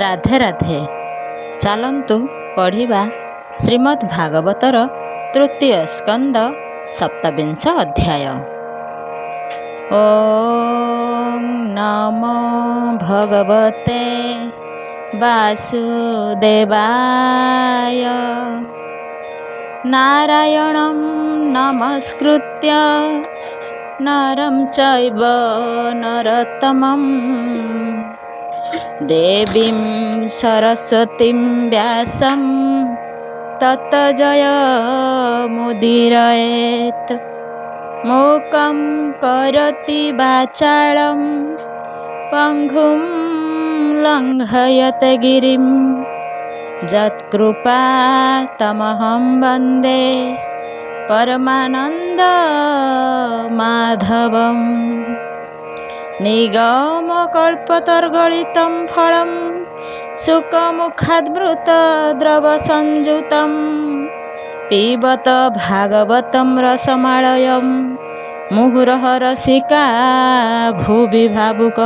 ରାଧେ ରାଧେ। ଚାଲନ୍ତୁ ପଢ଼ିବା ଶ୍ରୀମଦ୍ ଭାଗବତର ତୃତୀୟ ସ୍କନ୍ଦ ସପ୍ତବିଂଶ ଅଧ୍ୟାୟ। ଓମ୍ ନମୋ ଭଗବତେ ବାସୁଦେବାୟ। ନାରାୟଣଂ ନମସ୍କୃତ୍ୟ ନରଂ ଚୈବ ନରୋତ୍ତମଂ ଦେବୀଂ ସରସ୍ୱତୀଂ ବ୍ୟାସଂ ତତୋ ଜୟମୁଦୀରୟେତ୍। మూకం కరోతి వాచాళం పంగుం లంఘయతే గిరిం యత్కృపా తమహం వందే పరమానంద మాధవం। నిగమకల్పతర్గళితం ఫలం సుఖముఖాద్మృత ద్రవసంయుతం ପିବତ ଭାଗବତଂ ରସମାଳୟଂ ମୁହୁରଃ ରସିକା ଭୁବି ଭାବୁକ।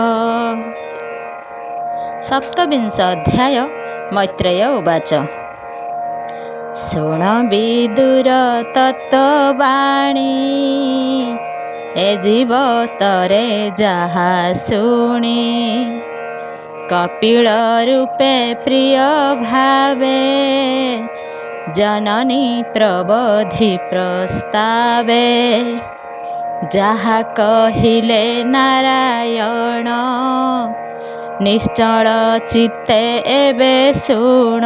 ସପ୍ତବିଂଶ ଅଧ୍ୟାୟ। ମୈତ୍ରେୟ ଉବାଚ। ଶୁଣ ବିଦୁର ତତ୍ତ୍ୱବାଣୀ, ଏ ଜୀବତରେ ଯାହା ଶୁଣି କପିଳ ରୂପେ ପ୍ରିୟ ଭାବେ जननी प्रबोधि प्रस्तावे। जहा कहिले नारायण निश्चल चित्ते एबे शुण।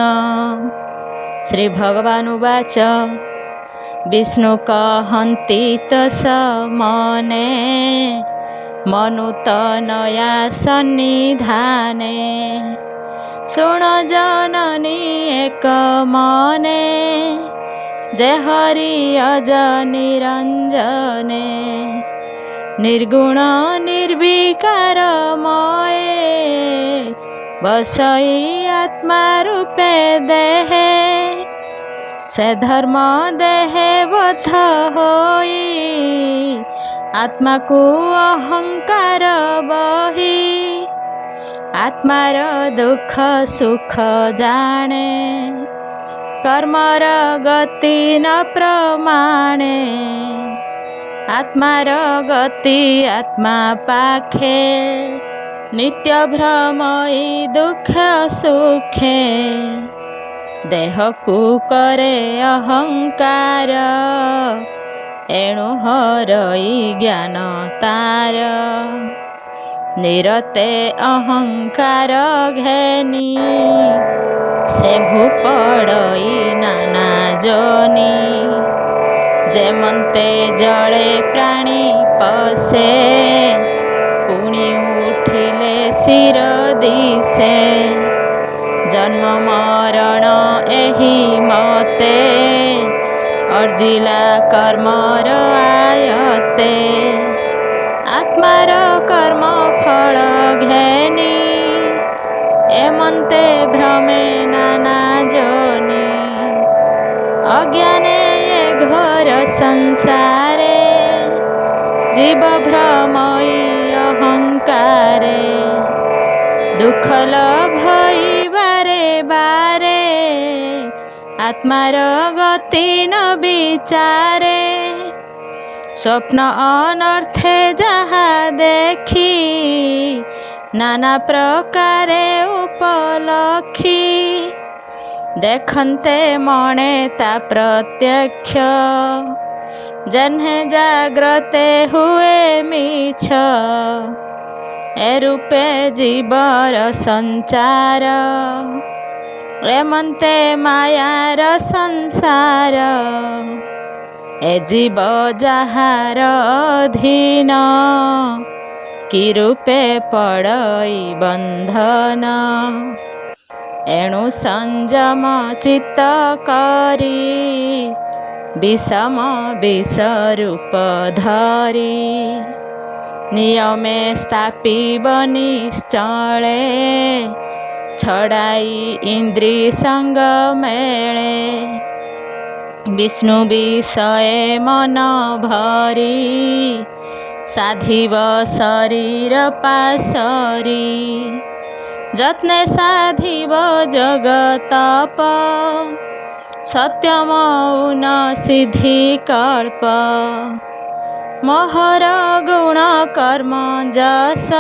श्री भगवान उवाच। विष्णु कहन्ति तस मने मनुतनया सन्निधाने। शुण जननी एक मने जे हरि अज निरंजने। निर्गुण निर्विकार मये बसई आत्मा रूपे देहे। से धर्म देहे बध होई आत्मा को अहंकार बही। आत्मार दुख सुख जाने कर्मर गति न प्रमाणे। आत्मार गति आत्मा पाखे नित्य भ्रमई दुख सुखे। देह को करे अहंकार एणु हरई ज्ञान तार। निरते अहंकार घेनी से भूपड़ई नाना जनी। जेमंते जड़े प्राणी पसे पुणी उठिले शिर दिसे। जन्म मरण एही मते अर्जिला कर्मर आयते। आत्मार कर्म फल घेनी एमंते भ्रमे नाना जनी। अज्ञाने ये घोर संसारे जीव भ्रमई अहंकारे। दुख लभई बारे बारे आत्मार गति न विचारे। स्वप्न अनर्थे जहा देखी नाना प्रकारे उपलक्षी। देखन्ते मणे ता प्रत्यक्ष जन्हे जाग्रते हुए मिछ। ए रूपे जीवर संचार एमंते मायार संसार। ए जीव जहार अधीन कि रूपे पड़ई बंधन। एणु संयम चित्त करी विषम विष रूप धरी। नियमे स्थापिब निश्चले छड़ाई इंद्री संग मेले। विष्णु विषय मन भरी साधिब शरीर पासरी। ଯତ୍ନେ ସାଧିବ ଜଗତପ ସତ୍ୟ ମୌନ ସିଦ୍ଧି କଳ୍ପ ମୋହର ଗୁଣ କର୍ମ ଯଶ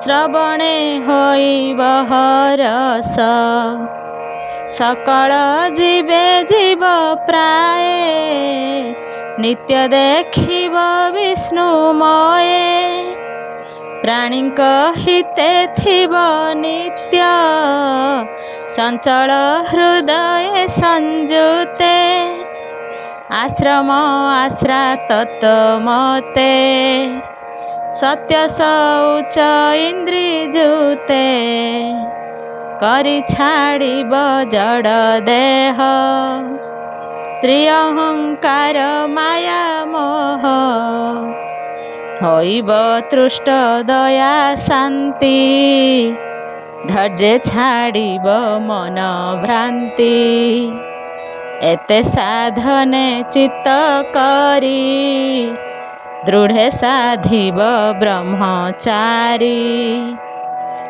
ଶ୍ରବଣେ ହୋଇବ ହରସ ସକଳ ଯିବେ ଯିବ ପ୍ରାୟ ନିତ୍ୟ ଦେଖିବ ବିଷ୍ଣୁମୟେ ପ୍ରାଣୀଙ୍କ ହିତେ ଥିବ ନିତ୍ୟ ଚଞ୍ଚଳ ହୃଦୟ ସଂଯୁତେ ଆଶ୍ରମ ଆଶ୍ରା ତତ୍ତ୍ୱମତେ ସତ୍ୟ ଶୌଚ ଇନ୍ଦ୍ରିଯୁତେ କରି ଛାଡ଼ିବ ଜଡ଼ ଦେହ ତ୍ରିଅହଙ୍କାର ମାୟା ମୋହ ହୋଇବ ତୃଷ୍ଟ ଦୟା ଶାନ୍ତି ଧୈର୍ଯ୍ୟ ଛାଡ଼ିବ ମନ ଭ୍ରାନ୍ତି ଏତେ ସାଧନେ ଚିତ୍ତ କରି ଦୃଢ଼େ ସାଧିବ ବ୍ରହ୍ମଚାରୀ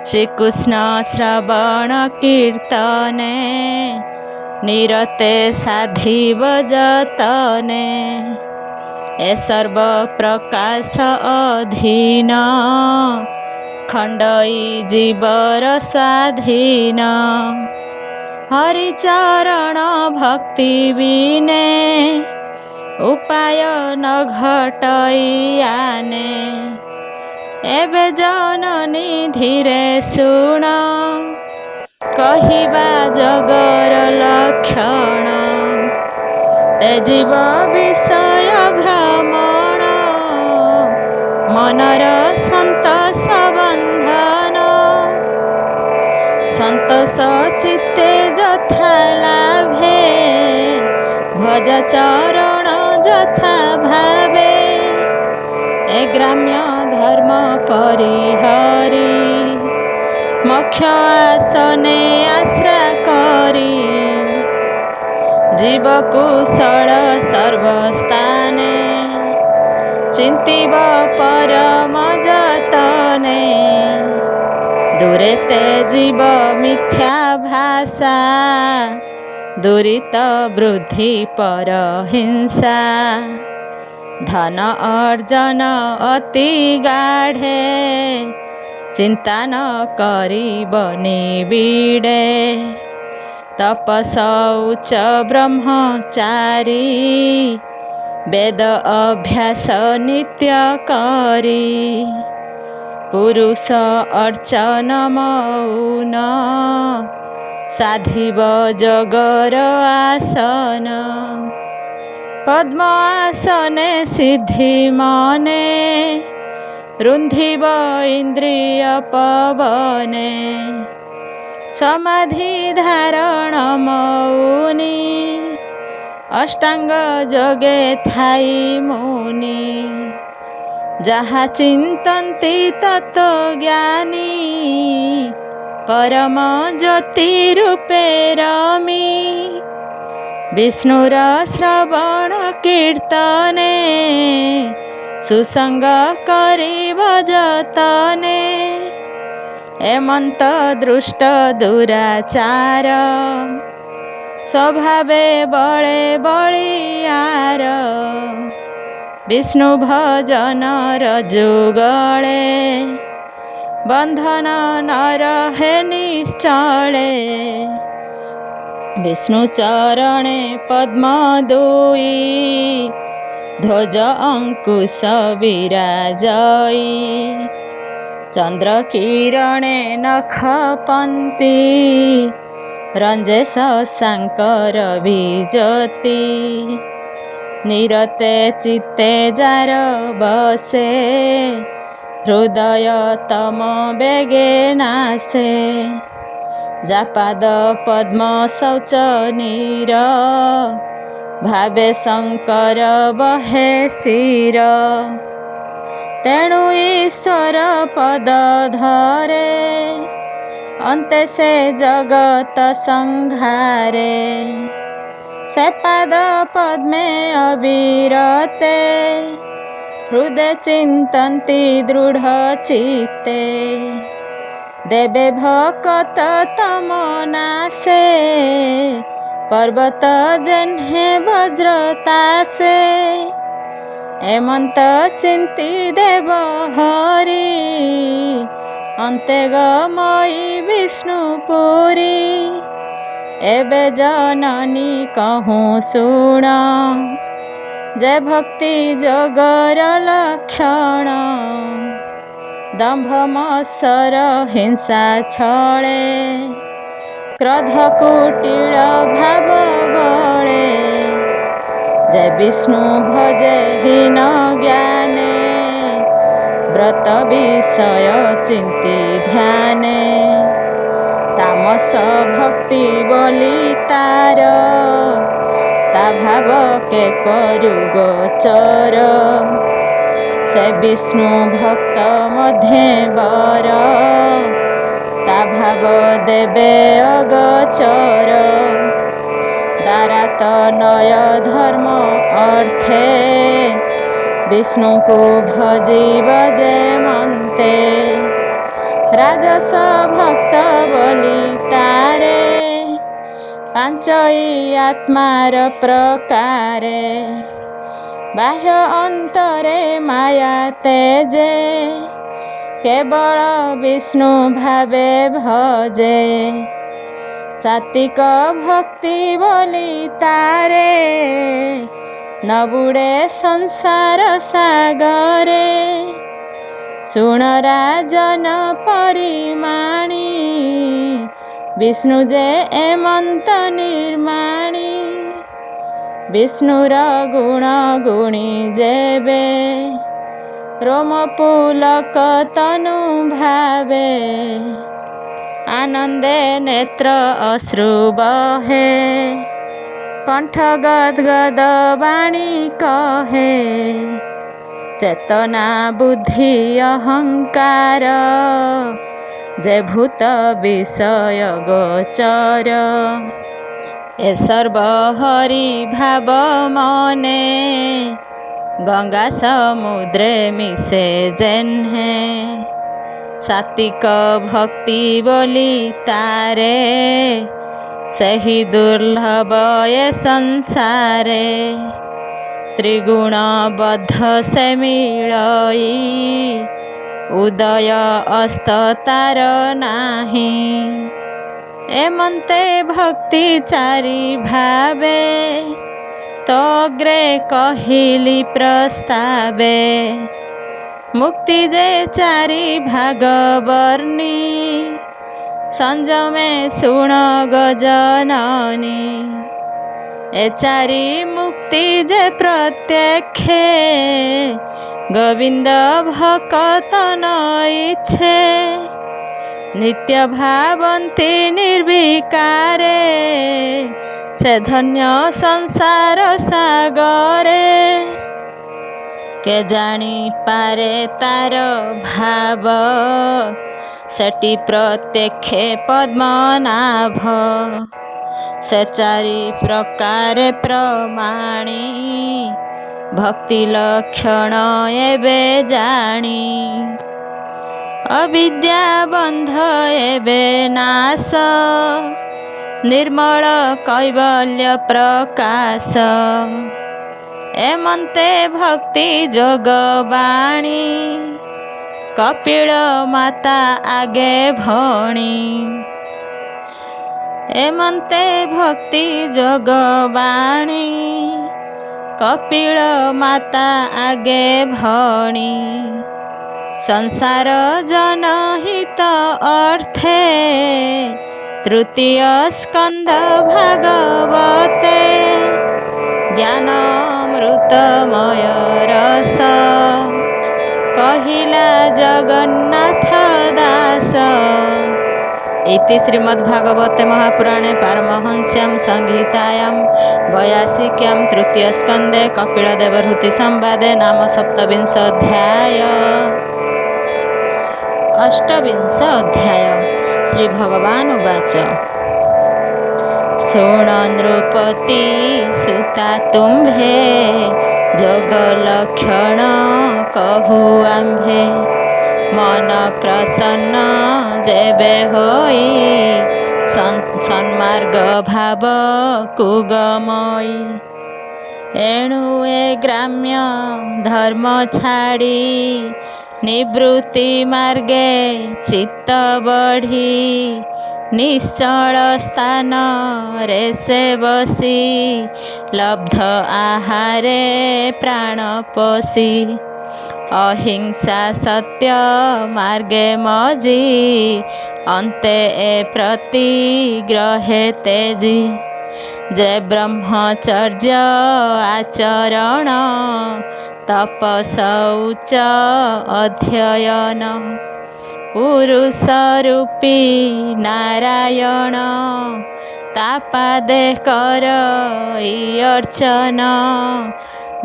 ଶ୍ରୀକୃଷ୍ଣ ଶ୍ରବଣ କୀର୍ତ୍ତନେ ନିରତେ ସାଧିବ ଯତନେ ଏ ସର୍ବ ପ୍ରକାଶ ଅଧୀନ ଖଣ୍ଡଇ ଜୀବର ସ୍ୱାଧୀନ ହରିଚରଣ ଭକ୍ତି ବିନେ ଉପାୟ ନ ଘଟଇ ଆନେ ଏବେ ଜନନୀ ଧୀରେ ଶୁଣ କହିବା ଜଗର ଲକ୍ଷଣ ତେଜିବ ବିଷୟ ଭ୍ରମଣ ମନର ସନ୍ତୋଷ ବନ୍ଧନ ସନ୍ତୋଷ ଚିତ୍ତେ ଯଥା ଲାଭେ ଭଜ ଚରଣ ଯଥା ଭାବେ ଏ ଗ୍ରାମ୍ୟ ଧର୍ମ ପରିହରି ମୋକ୍ଷ ଆସନେ ଆଶ୍ରା କରି ଜୀବ କୁଶଳ ସର୍ବସ୍ଥାନେ ଚିନ୍ତିବ ପରମ ଯତନେ ଦୂରେ ତେଜିବ ମିଥ୍ୟା ଭାଷା ଦୁରିତ ବୃଦ୍ଧି ପରହିଂସା ଧନ ଅର୍ଜନ ଅତି ଗାଢ଼େ ଚିନ୍ତା ନ କରିବ ନିବିଡ଼େ ତପଶୌଚ ବ୍ରହ୍ମଚାରୀ ବେଦ ଅଭ୍ୟାସ ନିତ୍ୟ କରି ପୁରୁଷ ଅର୍ଚ୍ଚନ ମୌନ ସାଧିବ ଯୋଗର ଆସନ ପଦ୍ମ ଆସନେ ସିଦ୍ଧି ମନେ ରୁନ୍ଧିବ ଇନ୍ଦ୍ରିୟ ପବନେ ସମାଧି ଧାରଣ ମୌନି ଅଷ୍ଟାଙ୍ଗ ଯୋଗେ ଥାଇ ମୁନି ଯାହା ଚିନ୍ତନ୍ତି ତତ୍ତ୍ୱଜ୍ଞାନୀ ପରମ ଜ୍ୟୋତି ରୂପେ ରମି ବିଷ୍ଣୁର ଶ୍ରବଣ କୀର୍ତ୍ତନେ ସୁସଙ୍ଗ କରିବ ଯତନେ ଏମନ୍ତ ଦୃଷ୍ଟ ଦୁରାଚାର ସ୍ୱଭାବେ ବଳେ ବଳିୟାର ବିଷ୍ଣୁ ଭଜନର ଯୁଗଳେ ବନ୍ଧନ ନ ରହେ ନିଶ୍ଚଳେ ବିଷ୍ଣୁ ଚରଣେ ପଦ୍ମ ଦୁଇ ଧ୍ୱଜ ଅଙ୍କୁଶ ବିରାଜଇ ଚନ୍ଦ୍ର କିରଣେ ନଖ ପନ୍ତି ରଞ୍ଜେ ଶଶାଙ୍କର ବିଜ୍ୟୋତି ନିରତେ ଚିତ୍ତେ ଯାର ବସେ ହୃଦୟ ତମ ବେଗେ ନାସେ ଯାପାଦ ପଦ୍ମ ଶୌଚ ନୀର ଭାବେ ଶଙ୍କର ବହେ ଶିର ତେଣୁ ଈଶ୍ୱର ପଦ ଧରେ ଅନ୍ତେ ସେ ଜଗତ ସଂହାରେ ସେ ପାଦ ପଦ୍ମେ ଅବିରତେ ହୃଦେ ଚିନ୍ତନ୍ତି ଦୃଢ଼ ଚିତ୍ତେ ଦେବେ ଭକତ ତମ ନାଶେ, ପର୍ବତ ଯେହ୍ନେ ବଜ୍ର ତାସେ। ଏମନ୍ତ ଚିନ୍ତି ଦେବ ହରି, ଅନ୍ତେ ଗମଇ ବିଷ୍ଣୁ ପୁରୀ। ଏବେ ଜନନୀ କହୁଁ ଶୁଣ, ଯେ ଭକ୍ତି ଯୋଗର ଲକ୍ଷଣ। ଦମ୍ଭ ମତ୍ସର ହିଂସା ଛଳେ, କ୍ରୋଧ କୁଟିଳ ଭାବ ବଳେ। ଯେ ବିଷ୍ଣୁ ଭଜେ ହୀନ ଜ୍ଞାନେ, ବ୍ରତ ବିଷୟ ଚିନ୍ତି ଧ୍ୟାନେ। ତାମସ ଭକ୍ତି ବୋଲି ତାର, ତା ଭାବ କେ କରୁ ଗୋଚର। ସେ ବିଷ୍ଣୁ ଭକ୍ତ ମଧ୍ୟେ ବର, ତା ଭାବ ଦେବେ ଅଗୋଚର। ଦାରାତ ନୟ ଧର୍ମ ଅର୍ଥେ, ବିଷ୍ଣୁଙ୍କୁ ଭଜିବ ଯେ ମନ୍ତେ। ରାଜସ ଭକ୍ତ ବୋଲି ତାରେ, ପାଞ୍ଚଇ ଆତ୍ମାର ପ୍ରକାରେ। ବାହ୍ୟ ଅନ୍ତରେ ମାୟା ତେଜେ, କେବଳ ବିଷ୍ଣୁ ଭାବେ ଭଜେ। ସାତ୍ୱିକ ଭକ୍ତି ବୋଲି ତାରେ, ନ ବୁଡ଼େ ସଂସାର ସାଗରେ। ଶୁଣ ରାଜନ ପରିମାଣି, ବିଷ୍ଣୁ ଯେ ଏମନ୍ତ ନିର୍ମାଣୀ। ବିଷ୍ଣୁର ଗୁଣ ଗୁଣି ଯେବେ, ରୋମ ପୁଲକ ତନୁ ଭାବେ। ଆନନ୍ଦେ ନେତ୍ର ଅଶ୍ରୁ ବହେ, କଣ୍ଠ ଗଦ ଗଦ ବାଣୀ କହେ। ଚେତନା ବୁଦ୍ଧି ଅହଙ୍କାର, ଯେ ଭୂତ ବିଷୟ ଗୋଚର। ଏ ସର୍ବ ହରି ଭାବ ମନେ, ଗଙ୍ଗା ସମୁଦ୍ରେ ମିଶେ ଯେହ୍ନେ। ସାତ୍ୱିକ ଭକ୍ତି ବୋଲି ତାରେ, ସେହି ଦୁର୍ଲଭ ଏ ସଂସାରେ। ତ୍ରିଗୁଣ ବଦ୍ଧ ସେ ମିଳଇ, ଉଦୟ ଅସ୍ତ ତାର ନାହିଁ। ଏମନ୍ତେ ଭକ୍ତି ଚାରି ଭାବେ, ତୋ ଅଗ୍ରେ କହିଲି ପ୍ରସ୍ତାବେ। ମୁକ୍ତି ଯେ ଚାରି ଭାଗ ବର୍ଣ୍ଣି, ସଂଯମେ ଶୁଣ ଗଜନନୀ। ଏ ଚାରି ମୁକ୍ତି ଯେ ପ୍ରତ୍ୟକ୍ଷେ, ଗୋବିନ୍ଦ ଭକତ ନ ଇଚ୍ଛେ। ନିତ୍ୟ ଭାବନ୍ତି ନିର୍ବିକାରେ, ସେ ଧନ୍ୟ ସଂସାର ସାଗରେ। କେ ଜାଣିପାରେ ତାର ଭାବ, ସେଠି ପ୍ରତ୍ୟକ୍ଷେ ପଦ୍ମନାଭ। ସେ ଚାରି ପ୍ରକାରେ ପ୍ରମାଣୀ, ଭକ୍ତି ଲକ୍ଷଣ ଏବେ ଜାଣି। ଅବିଦ୍ୟା ବନ୍ଧ ଏବେ ନାଶ, ନିର୍ମଳ କୈବଲ୍ୟ ପ୍ରକାଶ। ଏମନ୍ତେ ଭକ୍ତି ଯୋଗ ବାଣୀ, କପିଳ ମାତା ଆଗେ ଭଣି। ଏମନ୍ତେ ଭକ୍ତି ଯୋଗ ବାଣୀ, କପିଳ ମାତା ଆଗେ ଭଣି। ସଂସାର ଜନହିତ ଅର୍ଥେ, ତୃତୀୟ ସ୍କନ୍ଧ ଭାଗବତେ। ଜ୍ଞାନାମୃତମୟ ରସ, କହିଲା ଜଗନ୍ନାଥ ଦାସ। इति श्रीमद्भागवते महापुराणे पारमहंस्यां संहितायां 82 तृतीय स्कंदे कपिलदेवहूति संवादे नाम 27 अध्याय। 28 अध्याय। श्री भगवान उवाच शृण नृपति सुता तुम्भे, जोग लक्षण कहु आम्भे। ମନ ପ୍ରସନ୍ନ ଯେବେ ହୋଇ ସନ୍ମାର୍ଗ ଭାବକୁ ଗମଇ। ଏଣୁ ଏ ଗ୍ରାମ୍ୟ ଧର୍ମ ଛାଡ଼ି ନିବୃତ୍ତି ମାର୍ଗେ ଚିତ୍ତ ବଢ଼ି ନିଶ୍ଚଳ ସ୍ଥାନରେ ସେ ବସି ଲବ୍ଧ ଆହାରେ ପ୍ରାଣ ପୋଷି ଅହିଂସା ସତ୍ୟ ମାର୍ଗେ ମଜି ଅନ୍ତେ ଏ ପ୍ରତିଗ୍ରହେ ତେଜି। ଯେ ବ୍ରହ୍ମଚର୍ଯ୍ୟ ଆଚରଣ ତପସୌଚ ଅଧ୍ୟୟନ ପୁରୁଷ ରୂପୀ ନାରାୟଣ ତାପାଦେ କରଇ ଅର୍ଚ୍ଚନ।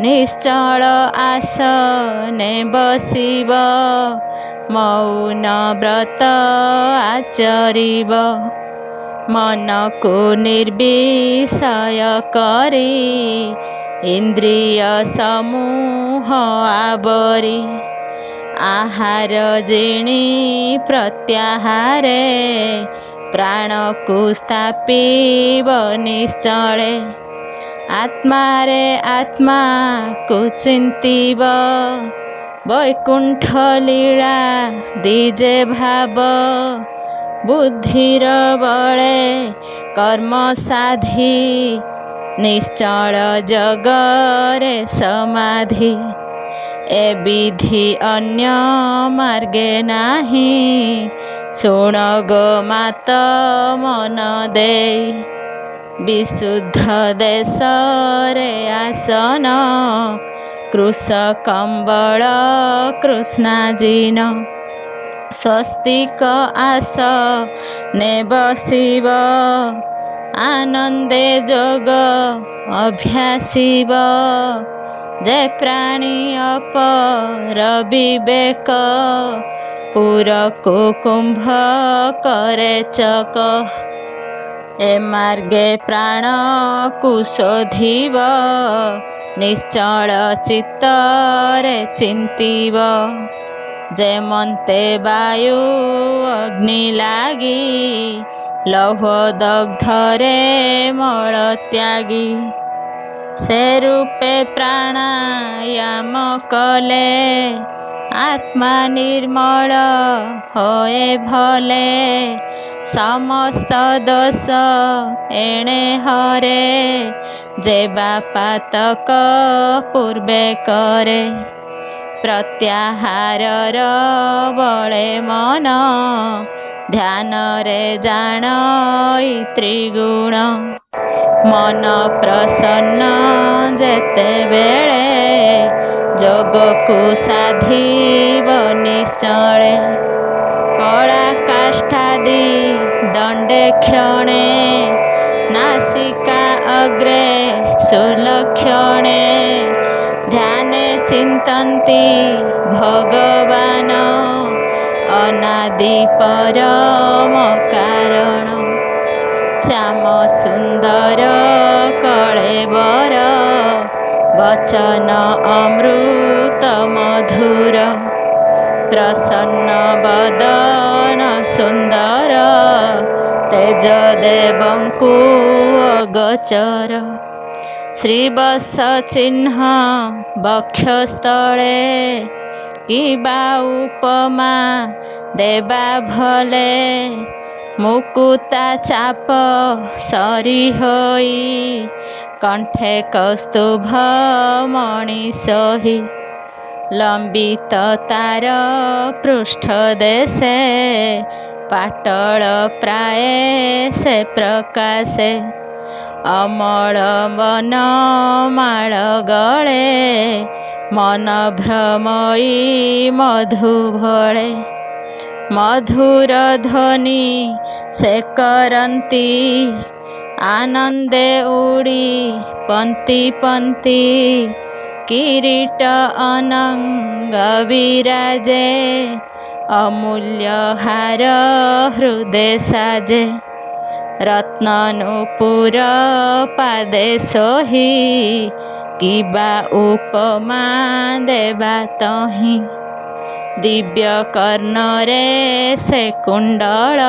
ନିଶ୍ଚଳ ଆସନେ ବସିବ ମୌନ ବ୍ରତ ଆଚରିବ। ମନକୁ ନିର୍ବିଷୟ କରି ଇନ୍ଦ୍ରିୟ ସମୂହ ଆବରି ଆହାର ଜିଣି ପ୍ରତ୍ୟାହାରେ ପ୍ରାଣକୁ ସ୍ଥାପିବ ନିଶ୍ଚଳେ। ଆତ୍ମାରେ ଆତ୍ମାକୁ ଚିନ୍ତିବ ବୈକୁଣ୍ଠ ଲୀଳା ଦିଜେ ଭାବ। ବୁଦ୍ଧିର ବଳେ କର୍ମ ସାଧି ନିଶ୍ଚଳ ଜଗରେ ସମାଧି। ଏ ବିଧି ଅନ୍ୟ ମାର୍ଗେ ନାହିଁ ଶୁଣ ଗୋ ମାତ ମନ ଦେଇ। ବିଶୁଦ୍ଧ ଦେଶରେ ଆସନ କୃଶ କମ୍ବଳ କୃଷ୍ଣାଜିନ। ସ୍ୱସ୍ତିକ ଆସନେ ବସିବ ଆନନ୍ଦେ ଯୋଗ ଅଭ୍ୟାସିବ। ଯେ ପ୍ରାଣୀ ଅପର ବିବେକ ପୁରକୁ କୁମ୍ଭ କରେ ଚକ। ଏ ମାର୍ଗେ ପ୍ରାଣକୁ ଶୋଧିବ ନିଶ୍ଚଳ ଚିତ୍ତରେ ଚିନ୍ତିବ। ଯେମନ୍ତେ ବାୟୁ ଅଗ୍ନି ଲାଗି ଲୌହ ଦଗ୍ଧରେ ମଳ ତ୍ୟାଗୀ। ସେ ରୂପେ ପ୍ରାଣାୟାମ କଲେ ଆତ୍ମା ନିର୍ମଳ ହୋଏ ଭଲେ। ସମସ୍ତ ଦୋଷ ଏଣେ ହରେ ଯେ ବାପାତକ ପୂର୍ବେ କରେ। ପ୍ରତ୍ୟାହାରର ବଳେ ମନ ଧ୍ୟାନରେ ଜାଣଇ ତ୍ରିଗୁଣ। ମନ ପ୍ରସନ୍ନ ଯେତେବେଳେ ଯୋଗକୁ ସାଧିବ ନିଶ୍ଚଳେ। କଳା କାଷ୍ଠାଦି ଦଣ୍ଡେ କ୍ଷଣେ ନାସିକା ଅଗ୍ରେ ସୁଲକ୍ଷଣେ। ଧ୍ୟାନେ ଚିନ୍ତନ୍ତି ଭଗବାନ ଅନାଦି ପରମ କାରଣ। ଶ୍ୟାମ ସୁନ୍ଦର କଳେବର ବଚନ ଅମୃତ ମଧୁର। ପ୍ରସନ୍ନ ବଦନ ସୁନ୍ଦର ତେଜ ଦେବଙ୍କୁ ଅଗୋଚର। ଶ୍ରୀବତ୍ସ ଚିହ୍ନ ବକ୍ଷସ୍ଥଳେ କିବା ଉପମା ଦେବା ଭଲେ। ମୁକୁତା ଚାପ ସରି ହୋଇ କଣ୍ଠେ କୌସ୍ତୁଭ ମଣି ସହି। ଲମ୍ବିତ ତାର ପୃଷ୍ଠ ଦେଶେ ପାଟଳ ପ୍ରାୟ ସେ ପ୍ରକାଶେ। ଅମଳ ବନ ମାଳ ଗଳେ ମନ ଭ୍ରମଇ ମଧୁ ଭଳେ। ମଧୁର ଧ୍ୱନି ସେ କରନ୍ତି ଆନନ୍ଦେ ଉଡ଼ି ପନ୍ତି ପନ୍ତି। କିରୀଟ ଅନଙ୍ଗ ବିରାଜେ ଅମୂଲ୍ୟ ହାର ହୃଦେ ସାଜେ। ରତ୍ନ ନୂପୁର ପାଦେ ସୋହି କିବା ଉପମା ଦେବା ତହିଁ। ଦିବ୍ୟ କର୍ଣ୍ଣରେ ସେ କୁଣ୍ଡଳ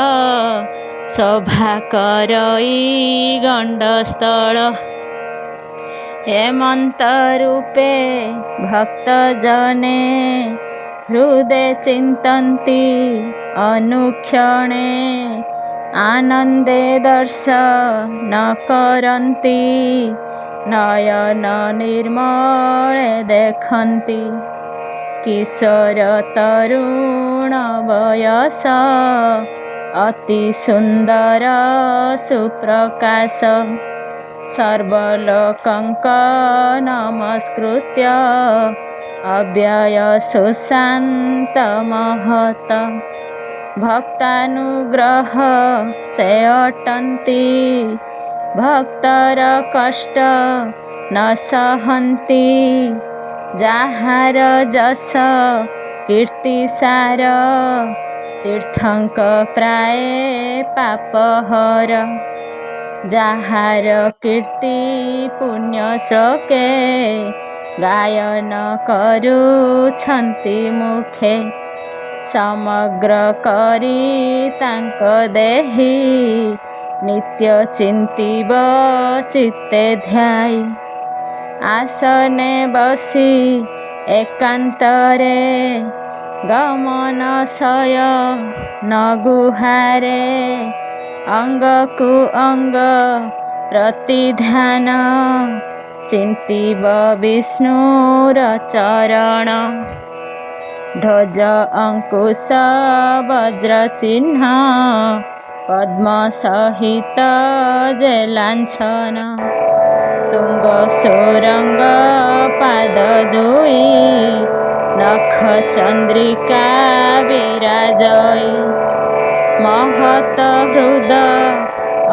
ଶୋଭା କରଇ ଗଣ୍ଡସ୍ଥଳ। ହେମନ୍ତ ରୂପେ ଭକ୍ତ ଜନେ ହୃଦେ ଚିନ୍ତନ୍ତି ଅନୁକ୍ଷଣେ ଆନନ୍ଦେ ଦର୍ଶନ କରନ୍ତି ନୟନ ନିର୍ମଳେ ଦେଖନ୍ତି। କିଶୋର ତରୁଣ ବୟସ ଅତି ସୁନ୍ଦର ସୁପ୍ରକାଶ ସର୍ବଲୋକଙ୍କ ନମସ୍କୃତ୍ୟ ଅବ୍ୟୟ ସୁଶାନ୍ତ ମହତ ଭକ୍ତାନୁଗ୍ରହ ସେ ଅଟନ୍ତି ଭକ୍ତର କଷ୍ଟ ନ ସହନ୍ତି ଯାହାର ଯଶ କୀର୍ତ୍ତି ସାର ତୀର୍ଥଙ୍କ ପ୍ରାୟ ପାପହର। ଯାହାର କୀର୍ତ୍ତି ପୁଣ୍ୟ ଶ୍ଲୋକେ ଗାୟନ କରୁଛନ୍ତି ମୁଖେ ସମଗ୍ର କରି ତାଙ୍କ ଦେହି ନିତ୍ୟ ଚିନ୍ତିବ ଚିତ୍ତେ ଧ୍ୟାଇ। ଆସନେ ବସି ଏକାନ୍ତରେ ଗମନ ଶୟନ ଗୁହାରେ ଅଙ୍ଗକୁ ଅଙ୍ଗ ପ୍ରତିଧ୍ୟାନ ଚିନ୍ତିବ ବିଷ୍ଣୁର ଚରଣ। ଧ୍ୱଜ ଅଙ୍କୁଶ ବଜ୍ର ଚିହ୍ନ ପଦ୍ମ ସହିତ ଯେ ଲାଞ୍ଛନ ତୁଙ୍ଗ ସୁରଙ୍ଗ ପାଦ ଦୁଇ ନଖ ଚନ୍ଦ୍ରିକା ବିରାଜଇ। ମହତ ହୃଦ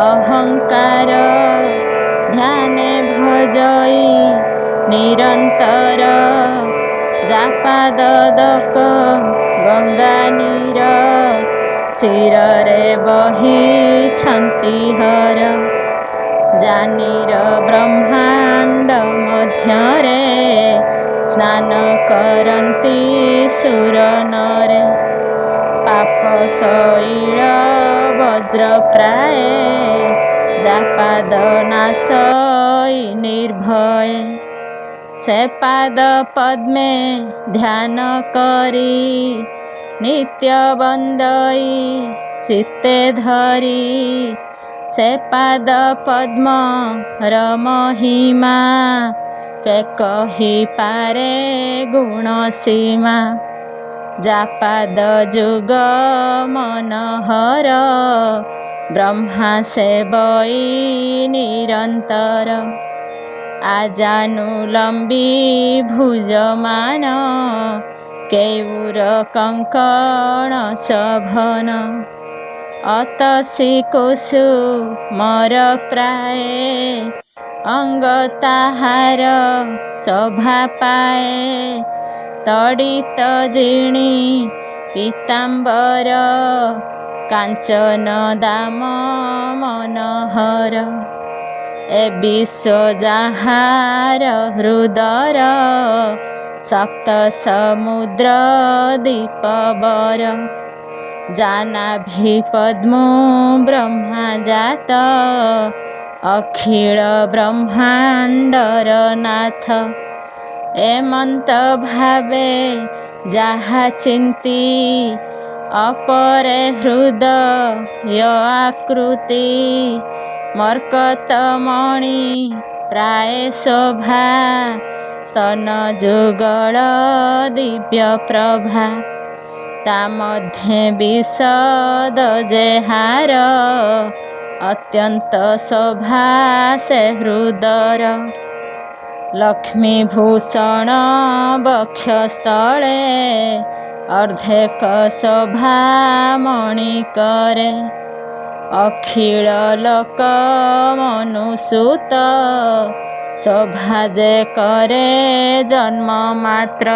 ଅହଙ୍କାର ଧ୍ୟାନେ ଭଜଇ ନିରନ୍ତର ଯାପାଦକ ଗଙ୍ଗା ନୀର ଶିରରେ ବହିଛନ୍ତି ହର। ଜାନିର ବ୍ରହ୍ମାଣ୍ଡ ମଧ୍ୟରେ ସ୍ନାନ କରନ୍ତି ସୁର ନରେ ପାପ ଶୈଳ ବଜ୍ର ପ୍ରାୟ ଯାପାଦ ନାଶଇ ନିର୍ଭୟ। ସେ ପାଦ ପଦ୍ମେ ଧ୍ୟାନ କରି ନିତ୍ୟ ବନ୍ଦଇ ଚିତ୍ତେ ଧରି ସେ ପାଦ ପଦ୍ମର ମହିମା କେ କହିପାରେ ଗୁଣ ସୀମା। ଯାପାଦ ଯୁଗ ମନୋହର ବ୍ରହ୍ମା ସେବଇ ନିରନ୍ତର ଆଜାନୁଲମ୍ବୀ ଭୁଜମାନ କେୟୁର କଙ୍କଣ ଶୋଭନ। ଅତସୀ କୁସୁମର ପ୍ରାୟ ଅଙ୍ଗ ତାହାର ଶୋଭା ପାଏ ତଡ଼ିତ ଜିଣି ପୀତାମ୍ବର କାଞ୍ଚନ ଦାମ ମନୋହର। ଏ ବିଶ୍ୱ ଯାହାର ହୃଦର ସପ୍ତ ସମୁଦ୍ର ଦୀପବର। ଜାନାଭି ପଦ୍ମୁ ବ୍ରହ୍ମା ଜାତ ଅଖିଳ ବ୍ରହ୍ମାଣ୍ଡର ନାଥ। ଏମନ୍ତ ଭାବେ ଯାହା ଚିନ୍ତି ଅପରେ ହୃଦୟ ଆକୃତି ମର୍କତ ମଣି ପ୍ରାୟ ଶୋଭା ସ୍ତନ ଯୁଗଳ ଦିବ୍ୟ ପ୍ରଭା। ତା ମଧ୍ୟେ ବିଶଦ ଯେହାର ଅତ୍ୟନ୍ତ ଶୋଭା ସେ ହୃଦର। ଲକ୍ଷ୍ମୀ ଭୂଷଣ ବକ୍ଷସ୍ଥଳେ ଅର୍ଦ୍ଧେକ ଶୋଭା ମଣି କରେ ଅଖିଳ ଲୋକ ମନୁସୂତ ଶୋଭା ଯେ କରେ ଜନ୍ମ ମାତ୍ର।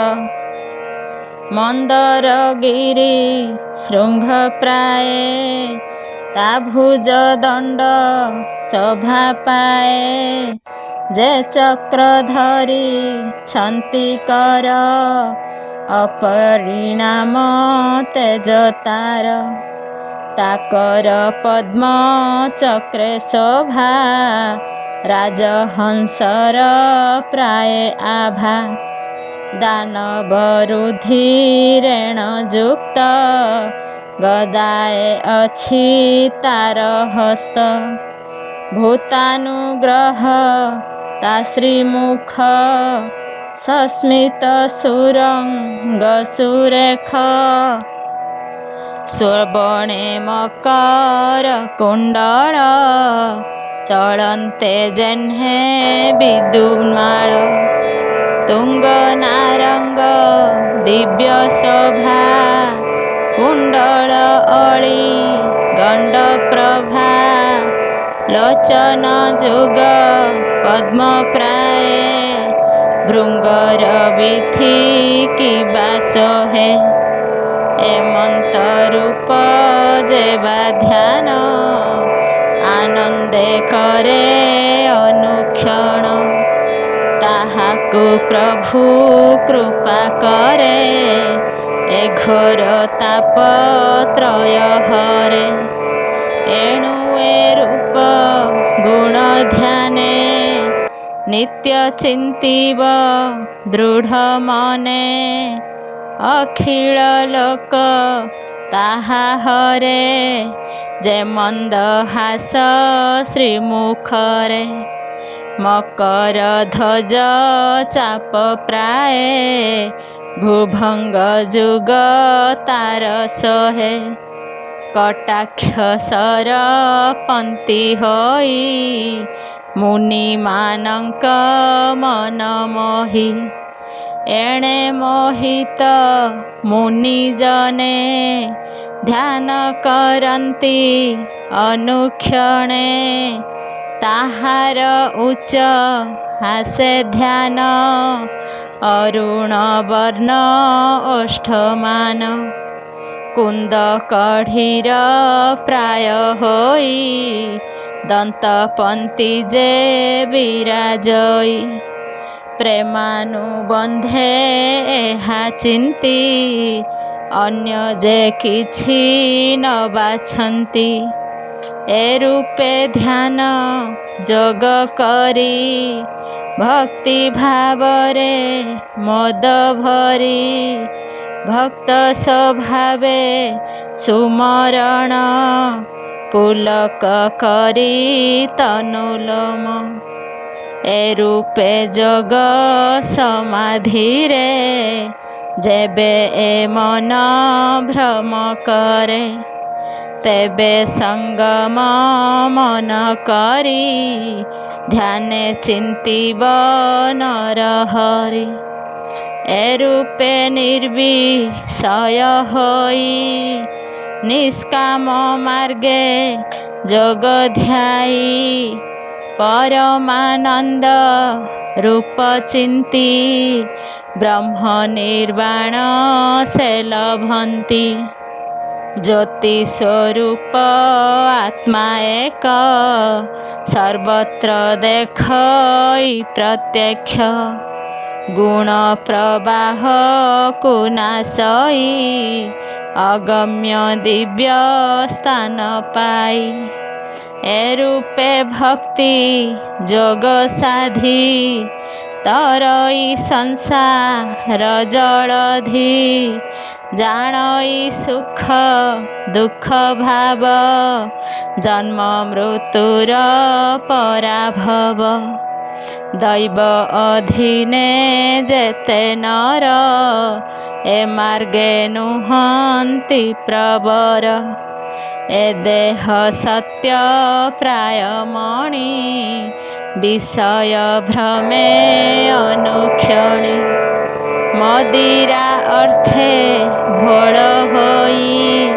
ମନ୍ଦରଗିରି ଶୃଙ୍ଗ ପ୍ରାୟ ତା ଭୁଜ ଦଣ୍ଡ ଶୋଭା ପାଏ ଯେ ଚକ୍ର ଧରି ଛନ୍ତି କର अपरिणाम तेज तार ताकर पद्म चक्रे शोभा राजहंसर प्राय आभा दानव रुधिरेण युक्त गदाए अछि तार हस्त भूतानुग्रह ता श्रीमुख सस्मित सुरंग सुरेख स्वर्णे मकर कुंडल चलन्ते जेह्ने विद्युन्माल तुंग नारंग दिव्य शोभा कुंडल अळी गंड प्रभा लोचन जुग पद्म प्राय भृंगर विधि किबा सोहे एमंत रूप जेबा ध्यान आनंदे करे अनुक्षण ताहाकु प्रभु कृपा करे ए घोर ताप त्रय हरे एणु ए रूप गुण ध्याने नित्य चिंतीब दृढ़ मने अखिल लोक ताहा हरे जे मंद हास श्रीमुखरे मकर ध्वज चाप प्राय भूभंग जुग तार सोहे कटाक्ष सर पंती होई मुनि मानक मन मोहि एणे मोहित मुनि जने ध्यान करन्ति अनुक्षणे ताहार उच्च हासे ध्यान अरुण वर्ण ओष्ठमान कुंद कढ़ीर प्राय होई दंत पंती जे विराजई प्रेमानुबंधे एहा चिंती अन्य जे किछि न बाछन्ति ए रूपे ध्यान जोग करी भक्ति भावरे मोद भरी भक्त स्वभावे सुमरण पुलक करी तनुलोम ए रूपे जोग समाधिरे जेबे ए मन भ्रम करे तेबे संगम मन करी ध्याने चिंतीब नरहरि ए रूपे निर्विषय होई निष्काम मार्गे जोग ध्यायी परमानंद रूप चिंती ब्रह्म निर्वाण से लभन्ति ज्योति स्वरूप आत्मा एक सर्वत्र देखई प्रत्यक्ष गुण प्रवाह कुनाशई अगम्य दिव्य स्थान पाई ए रूपे भक्ति जोग साधी तरई संसार जलधि जानई सुख दुख भाव जन्म मृत्युर पराभव दैव अधीने जेते नर ए मार्गे नुहन्ति प्रवर ए देह सत्य प्राय मणि विषय भ्रमे अनुक्षणी मदिरा अर्थे भोल होई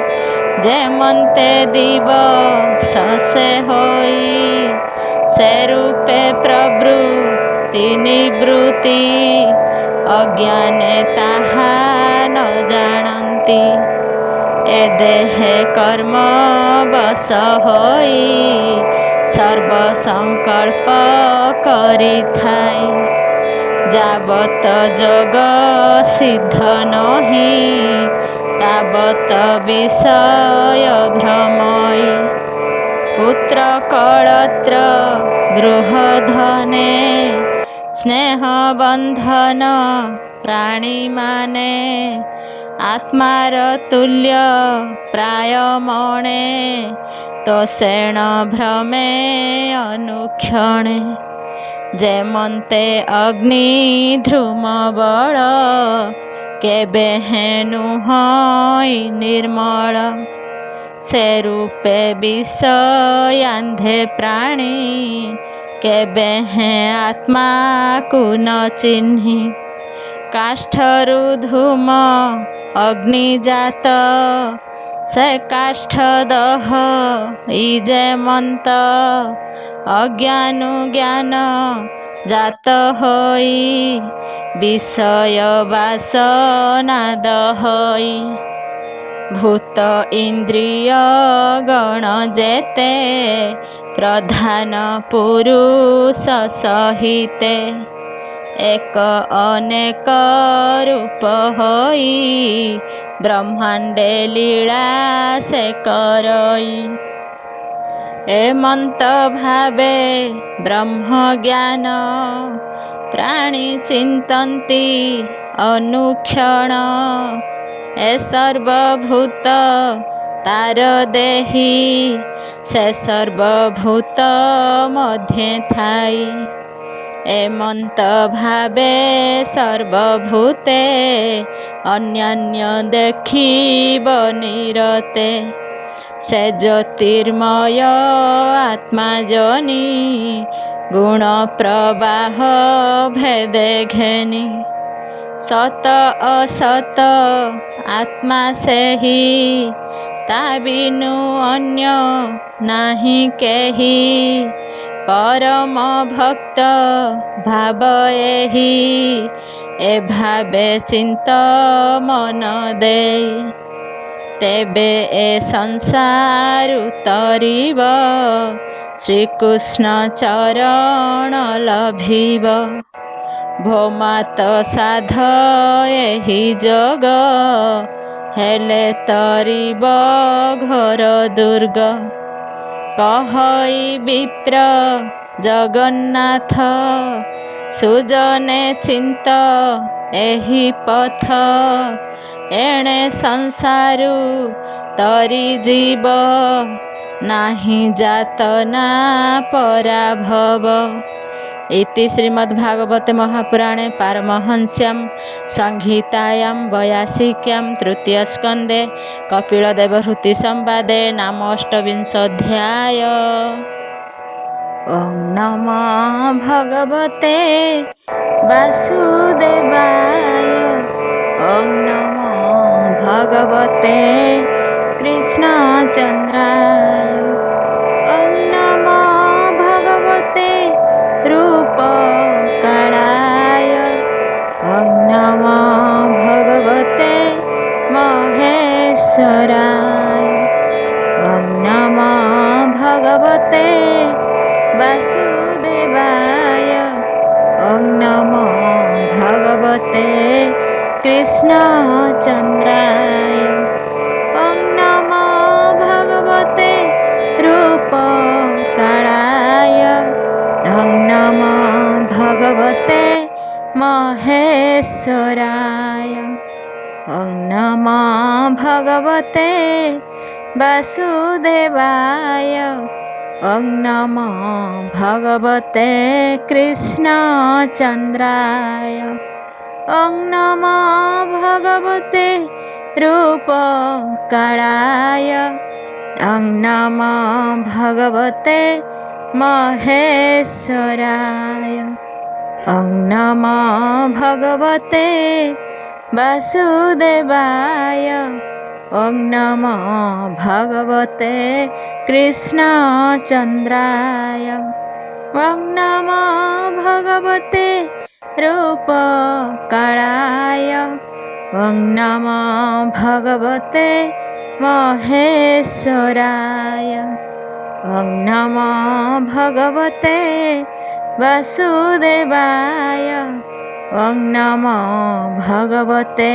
जेमन्ते दिवस से होई से रूपे प्रवृत्ति निवृत्ति अज्ञाने ताहा न जानन्ति ए देहे कर्म बस होई सर्व संकल्प करी थाई ଯାବତ ଯୋଗ ସିଦ୍ଧ ନହି ତାବତ ବିଷୟ ଭ୍ରମଇ। ପୁତ୍ର କଳତ୍ର ଗୃହଧନେ ସ୍ନେହ ବନ୍ଧନ ପ୍ରାଣୀମାନେ ଆତ୍ମାର ତୁଲ୍ୟ ପ୍ରାୟ ମଣେ ତୋଷେଣ ଭ୍ରମେ ଅନୁକ୍ଷଣେ। ଯେମନ୍ତେ ଅଗ୍ନି ଧ୍ରୁମ ବଳ କେବେ ହେନୁ ହଇ ନିର୍ମଳ। ସେ ରୂପେ ବିଷୟାନ୍ଧେ ପ୍ରାଣୀ କେବେ ହେଁ ଆତ୍ମାକୁ ନ ଚିହ୍ନି। କାଷ୍ଠରୁ ଧୂମ ଅଗ୍ନି ଜାତ ସେ କାଷ୍ଠ ଦହ ଇ ଯେମନ୍ତ ଅଜ୍ଞାନୁଜ୍ଞାନ ଜାତ ହୋଇ ବିଷୟ ବାସନା ଦହଇ। ଭୂତ ଇନ୍ଦ୍ରିୟ ଗଣ ଯେତେ ପ୍ରଧାନ ପୁରୁଷ ସହିତେ ଏକ ଅନେକ ରୂପ ହୋଇ ବ୍ରହ୍ମାଣ୍ଡେ ଲୀଳା ସେ କରଇ। ଏମନ୍ତ ଭାବେ ବ୍ରହ୍ମଜ୍ଞାନ ପ୍ରାଣୀ ଚିନ୍ତନ୍ତି ଅନୁକ୍ଷଣ। ଏ ସର୍ବଭୂତ ତାର ଦେହି ସେ ସର୍ବଭୂତ ମଧ୍ୟେ ଥାଇ। ଏମନ୍ତ ଭାବେ ସର୍ବଭୂତେ ଅନ୍ୟାନ୍ୟ ଦେଖିବ ନିରତେ। ସେ ଜ୍ୟୋତିର୍ମୟ ଆତ୍ମା ଜନି ଗୁଣ ପ୍ରବାହ ଭେଦେ ଘେନି। ସତ ଅସତ ଆତ୍ମା ସେହି ତା ବିନୁ ଅନ୍ୟ ନାହିଁ କେହି। ପରମ ଭକ୍ତ ଭାବ ଏହି ଏ ଭାବେ ଚିନ୍ତ ମନ ଦେଇ। ତେବେ ଏ ସଂସାରୁ ତରିବ ଶ୍ରୀକୃଷ୍ଣ ଚରଣ ଲଭିବ। ଭୋମାତ ସାଧ ଏହି ଯୋଗ ହେଲେ ତରିବ ଘୋର ଦୁର୍ଗ। କହଇ ବିପ୍ର ଜଗନ୍ନାଥ ସୁଜନେ ଚିନ୍ତ ଏହି ପଥ। ଏଣେ ସଂସାରୁ ତରି ଯିବ ନାହିଁ ଯାତନା ପରାଭବ। ଇତି ଶ୍ରୀମଦ୍ଭାଗବତେ ମହାପୁରାଣେ ପାରମହଂସ୍ୟାଂ ସଂହିତାୟାଂ ବୟାସିକ୍ୟାଂ ତୃତୀୟ ସ୍କନ୍ଧେ କପିଳଦେବହୂତି ସମ୍ବାଦେ ନାମ ଅଷ୍ଟବିଂଶୋऽଧ୍ୟାୟ। ଓಂ ନମୋ ଭଗବତେ ବାସୁଦେବାୟ। ଓಂ ନମୋ ଭଗବତେ କୃଷ୍ଣଚନ୍ଦ୍ରାୟ। ଓಂ ନମୋ ଭଗବତେ ରୂପକାଳାୟ। ଓಂ ନମୋ ଭଗବତେ ମହେଶ୍ୱରାୟ। ଓಂ ନମୋ ଭଗବତେ ବାସୁଦେବାୟ। ଓಂ ନମୋ ଭଗବତେ କୃଷ୍ଣଚନ୍ଦ୍ରାୟ। ଓಂ ନମୋ ଭଗବତେ ରୂପକାଳାୟ। ଓଂ ନମୋ ଭଗବତେ ମହେଶ୍ୱରାୟ। ଓଂ ନମୋ ଭଗବତେ ବାସୁଦେବାୟ। ଓଂ ନମୋ ଭଗବତେ କୃଷ୍ଣଚନ୍ଦ୍ରାୟ। ଓଂ ନମୋ ଭଗବତେ ରୂପକାଳାୟ। ଓଂ ନମୋ ଭଗବତେ ମହେଶ୍ୱରାୟ। ଓଂ ନମୋ ଭଗବତେ ବାସୁଦେବାୟ। ଓଂ ନମୋ ଭଗବତେ କୃଷ୍ଣଚନ୍ଦ୍ରାୟ। ଓଂ ନମୋ ଭଗବତେ ରୂପକାଳାୟ। ଓଂ ନମୋ ଭଗବତେ ମହେଶ୍ୱରାୟ। ଓଂ ନମୋ ଭଗବତେ ବାସୁଦେବାୟ। ॐ नमो भगवते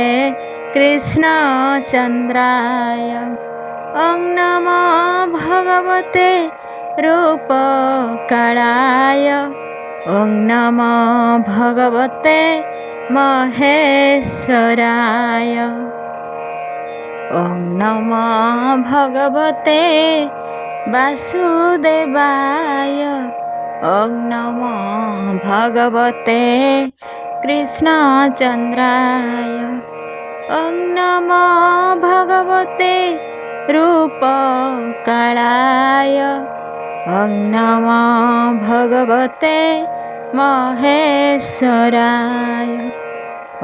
कृष्णचन्द्राय ॐ नमो भगवते रूपकलाय ॐ नमो भगवते महेश्वराय ॐ नमो भगवते वासुदेवाय ॐ नमो भगवते कृष्णचन्द्राय ॐ नमो भगवते रूपकलाय ॐ नमो भगवते महेश्वराय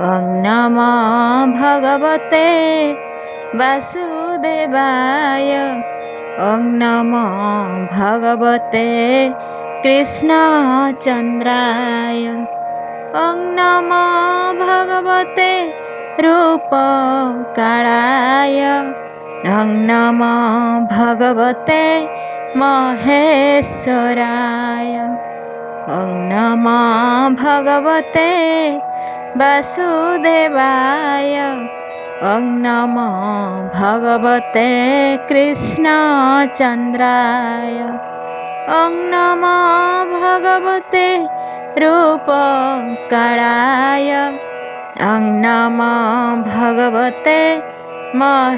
ॐ नमो भगवते वासुदेवाय ॐ नमो भगवते कृष्णचन्द्राय ॐ नमो भगवते रूपकलाय ॐ नमो भगवते महेश्वराय ॐ नमो भगवते वासुदेवाय ॐ नमो भगवते कृष्णचन्द्राय ॐ नमो भगवते रूपकलाय ॐ नमो भगवते महेश्वराय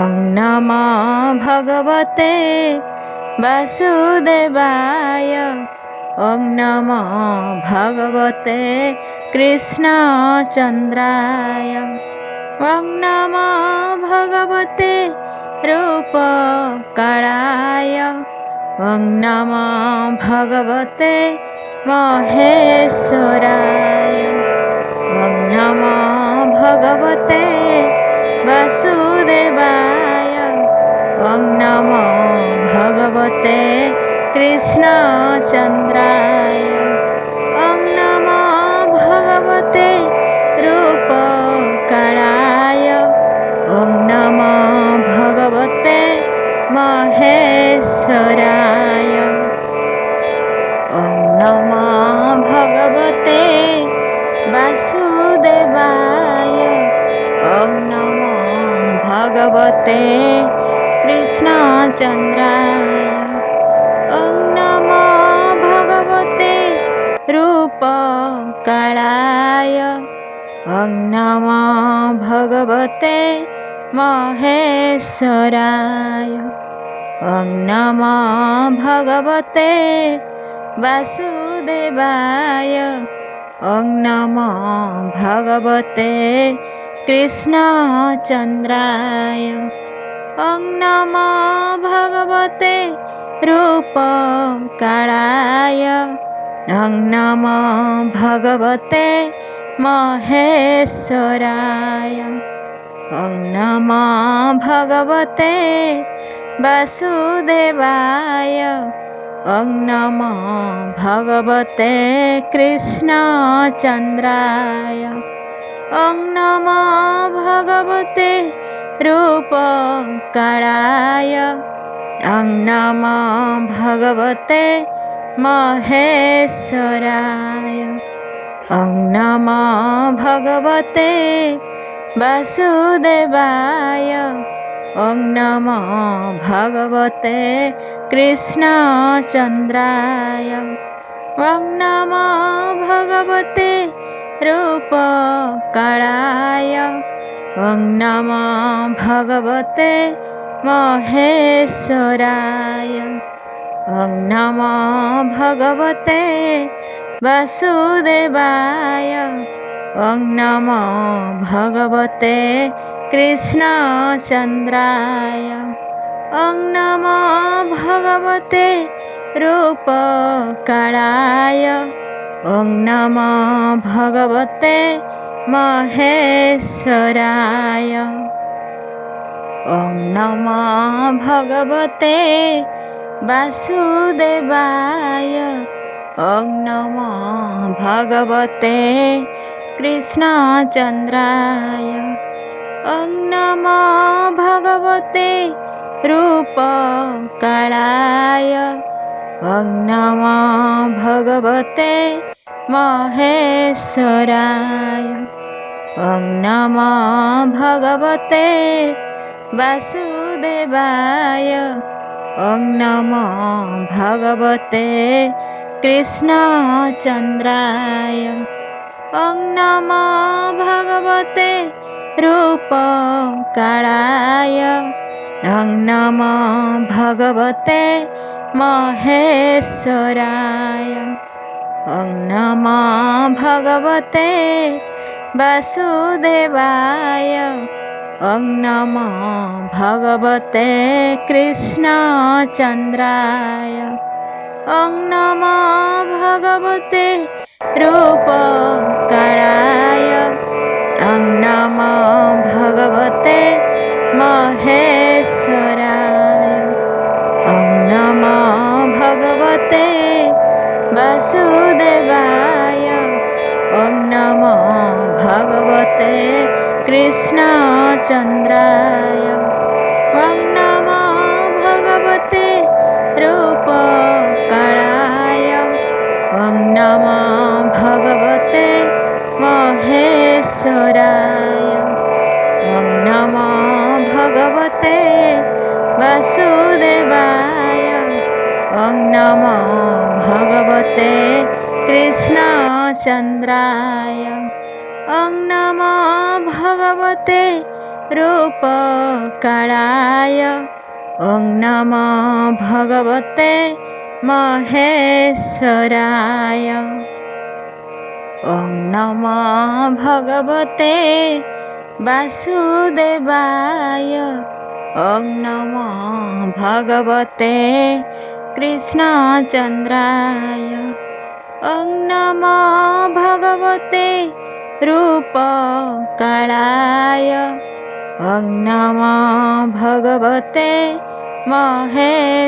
ॐ नमो भगवते वासुदेवाय ॐ नमो भगवते कृष्णचन्द्राय ॐ नमो भगवते रूपकलाय ॐ नमो भगवते महेश्वराय ॐ नमो भगवते वासुदेवाय ॐ नमो भगवते कृष्णचन्द्राय ॐ नमो भगवते रूपकलाय ॐ नमो भगवते महेश्वराय ॐ नमो भगवते वासुदेवाय ॐ नमो भगवते कृष्णचन्द्राय ॐ नमो भगवते रूपकलाय ॐ नमो भगवते महेश्वराय ॐ नमो भगवते वासुदेवाय ॐ नमो भगवते कृष्णचन्द्राय ॐ नमो भगवते रूपकलाय ॐ नमो भगवते महेश्वराय ॐ नमो भगवते वासुदेवाय ॐ नमो भगवते कृष्णचन्द्राय ॐ नमो भगवते रूपकलाय ॐ नमो भगवते महेश्वराय ॐ नमो भगवते वासुदेवाय ॐ नमो भगवते कृष्णचन्द्राय ॐ नमो भगवते रूपकलाय ॐ नमो भगवते महेश्वराय ॐ नमो भगवते वासुदेवाय ॐ नमो भगवते कृष्णचन्द्राय ॐ नमो भगवते रूपकलाय ॐ नमो भगवते महेश्वराय ॐ नमो भगवते वासुदेवाय ॐ नमो भगवते कृष्णचन्द्राय ॐ नमो भगवते रूपकलाय ॐ नमो भगवते महेश्वराय। ॐ नमो भगवते वासुदेवाय। ॐ नमो भगवते कृष्णचन्द्राय। ॐ नमो भगवते रूपकालाय। ॐ नमो भगवते महेश्वराय। ॐ नमो भगवते वासुदेवाय। ॐ नमो भगवते कृष्णचन्द्राय। ॐ नमो भगवते रूपकालाय। ॐ नमो भगवते महेश्वराय। ॐ नमो भगवते वासुदेवाय। ॐ नमो भगवते कृष्णचन्द्राय। ॐ नमो भगवते रूपकालाय। ॐ नमो भगवते महेश्वराय। ॐ नमो भगवते वासुदेवाय। ॐ नमो भगवते कृष्णचन्द्राय। ॐ नमो भगवते रूपकालाय। ॐ नमो भगवते महेश्वराय। ॐ नमो भगवते वासुदेवाय। ॐ नमो भगवते कृष्णचन्द्राय। ॐ नमो भगवते रूपकालाय। ॐ नमो भगवते महेश्वराय।